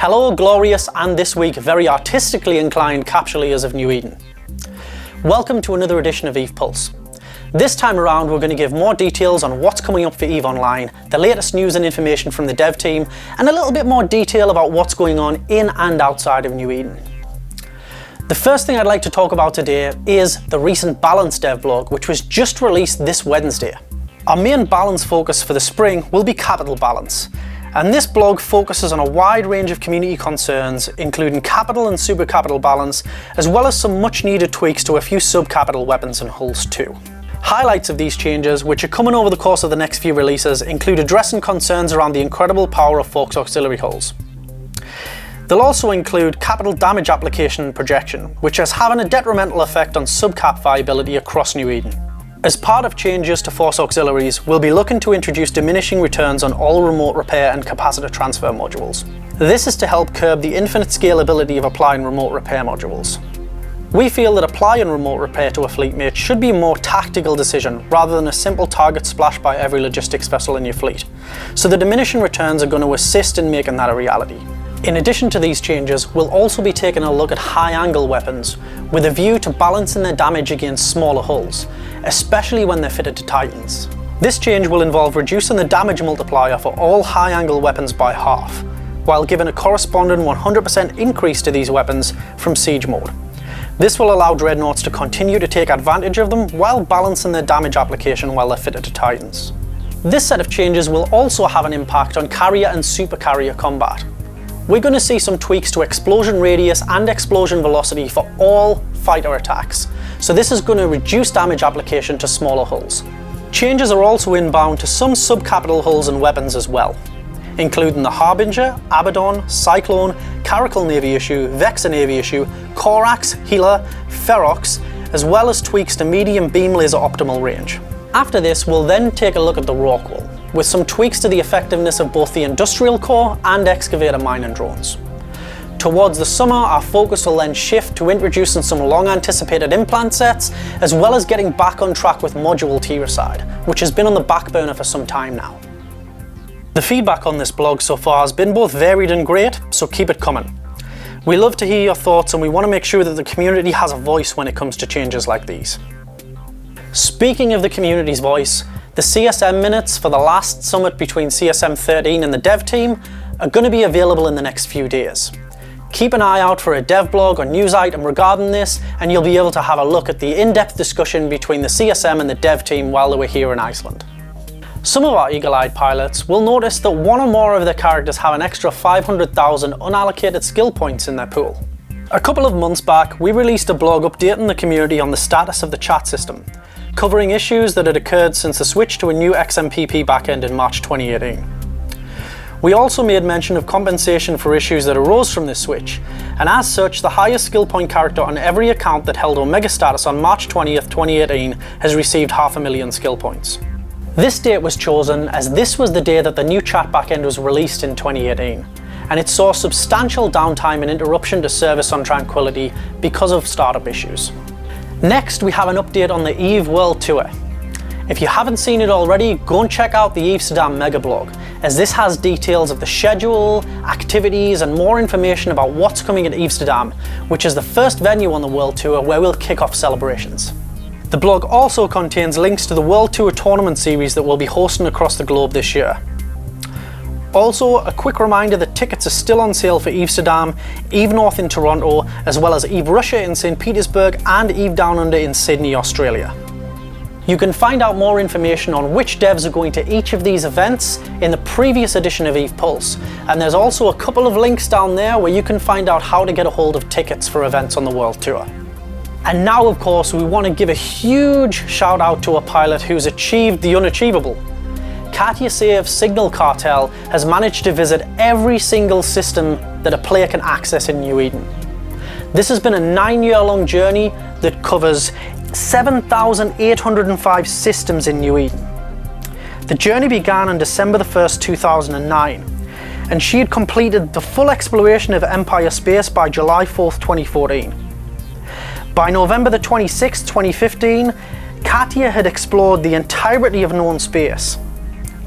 Hello, glorious and this week very artistically inclined capsuleers of New Eden. Welcome to another edition of EVE Pulse. This time around we're going to give more details on what's coming up for EVE Online, the latest news and information from the dev team, and a little bit more detail about what's going on in and outside of New Eden. The first thing I'd like to talk about today is the recent Balance Devblog, which was just released this Wednesday. Our main balance focus for the spring will be capital balance. And this blog focuses on a wide range of community concerns, including capital and supercapital balance, as well as some much needed tweaks to a few subcapital weapons and hulls too. Highlights of these changes, which are coming over the course of the next few releases, include addressing concerns around the incredible power of Forks auxiliary hulls. They'll also include capital damage application and projection, which is having a detrimental effect on subcap viability across New Eden. As part of changes to Force auxiliaries, we'll be looking to introduce diminishing returns on all remote repair and capacitor transfer modules. This is to help curb the infinite scalability of applying remote repair modules. We feel that applying remote repair to a fleet mate should be a more tactical decision rather than a simple target splash by every logistics vessel in your fleet, so the diminishing returns are going to assist in making that a reality. In addition to these changes, we'll also be taking a look at high-angle weapons with a view to balancing their damage against smaller hulls, especially when they're fitted to Titans. This change will involve reducing the damage multiplier for all high-angle weapons by half, while giving a corresponding 100% increase to these weapons from siege mode. This will allow dreadnoughts to continue to take advantage of them while balancing their damage application while they're fitted to Titans. This set of changes will also have an impact on carrier and supercarrier combat. We're going to see some tweaks to explosion radius and explosion velocity for all fighter attacks, so this is going to reduce damage application to smaller hulls. Changes are also inbound to some subcapital hulls and weapons as well, including the Harbinger, Abaddon, Cyclone, Caracal Navy Issue, Vexor Navy Issue, Corax, Healer, Ferox, as well as tweaks to medium beam laser optimal range. After this, we'll then take a look at the Rorqual, with some tweaks to the effectiveness of both the Industrial Core and Excavator mining drones. Towards the summer, our focus will then shift to introducing some long-anticipated implant sets, as well as getting back on track with Module T-Reside, which has been on the back burner for some time now. The feedback on this blog so far has been both varied and great, so keep it coming. We love to hear your thoughts and we want to make sure that the community has a voice when it comes to changes like these. Speaking of the community's voice, the CSM minutes for the last summit between CSM 13 and the dev team are going to be available in the next few days. Keep an eye out for a Devblog or news item regarding this, and you'll be able to have a look at the in-depth discussion between the CSM and the dev team while they were here in Iceland. Some of our eagle-eyed pilots will notice that one or more of their characters have an extra 500,000 unallocated skill points in their pool. A couple of months back, we released a blog updating the community on the status of the chat system, covering issues that had occurred since the switch to a new XMPP backend in March 2018. We also made mention of compensation for issues that arose from this switch, and as such, the highest skill point character on every account that held Omega status on March 20th, 2018 has received 500,000 skill points. This date was chosen as this was the day that the new chat backend was released in 2018, and it saw substantial downtime and interruption to service on Tranquility because of startup issues. Next, we have an update on the EVE World Tour. If you haven't seen it already, go and check out the EVEsterdam Megablog, as this has details of the schedule, activities, and more information about what's coming at EVEsterdam, which is the first venue on the World Tour where we'll kick off celebrations. The blog also contains links to the World Tour tournament series that we'll be hosting across the globe this year. Also, a quick reminder that tickets are still on sale for EVEsterdam, EVE North in Toronto, as well as EVE Russia in St. Petersburg and EVE Down Under in Sydney, Australia. You can find out more information on which devs are going to each of these events in the previous edition of EVE Pulse, and there's also a couple of links down there where you can find out how to get a hold of tickets for events on the World Tour. And now, of course, we want to give a huge shout out to a pilot who's achieved the unachievable. Katia Sae of Signal Cartel has managed to visit every single system that a player can access in New Eden. This has been a 9-year-long journey that covers 7,805 systems in New Eden. The journey began on December the 1st, 2009, and she had completed the full exploration of Empire space by July 4th, 2014. By November the 26th, 2015, Katia had explored the entirety of known space.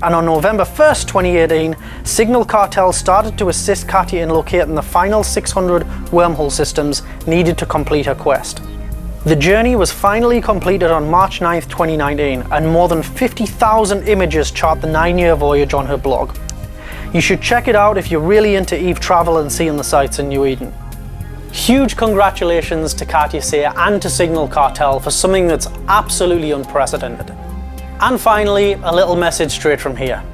and on November 1st, 2018, Signal Cartel started to assist Katia in locating the final 600 wormhole systems needed to complete her quest. The journey was finally completed on March 9th, 2019, and more than 50,000 images chart the 9-year voyage on her blog. You should check it out if you're really into EVE travel and seeing the sights in New Eden. Huge congratulations to Katia Sae and to Signal Cartel for something that's absolutely unprecedented. And finally, a little message straight from here.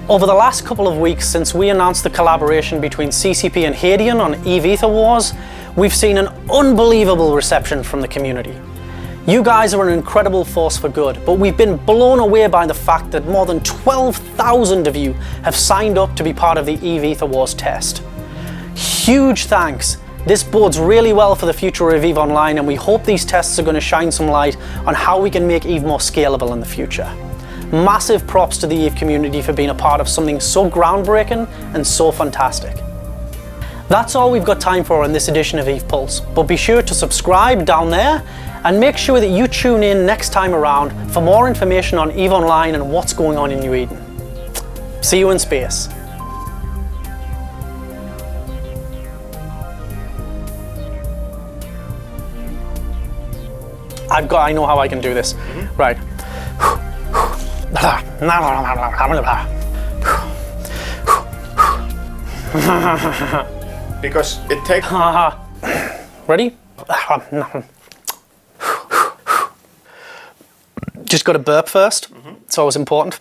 Over the last couple of weeks since we announced the collaboration between CCP and Hadean on EVEether Wars, we've seen an unbelievable reception from the community. You guys are an incredible force for good, but we've been blown away by the fact that more than 12,000 of you have signed up to be part of the EVEether Wars test. Huge thanks. This bodes really well for the future of EVE Online, and we hope these tests are going to shine some light on how we can make EVE more scalable in the future. Massive props to the EVE community for being a part of something so groundbreaking and so fantastic. That's all we've got time for in this edition of EVE Pulse, but be sure to subscribe down there and make sure that you tune in next time around for more information on EVE Online and what's going on in New Eden. See you in space. I know how I can do this. Right. Because it takes... Ready? Just got to burp first. It's always important.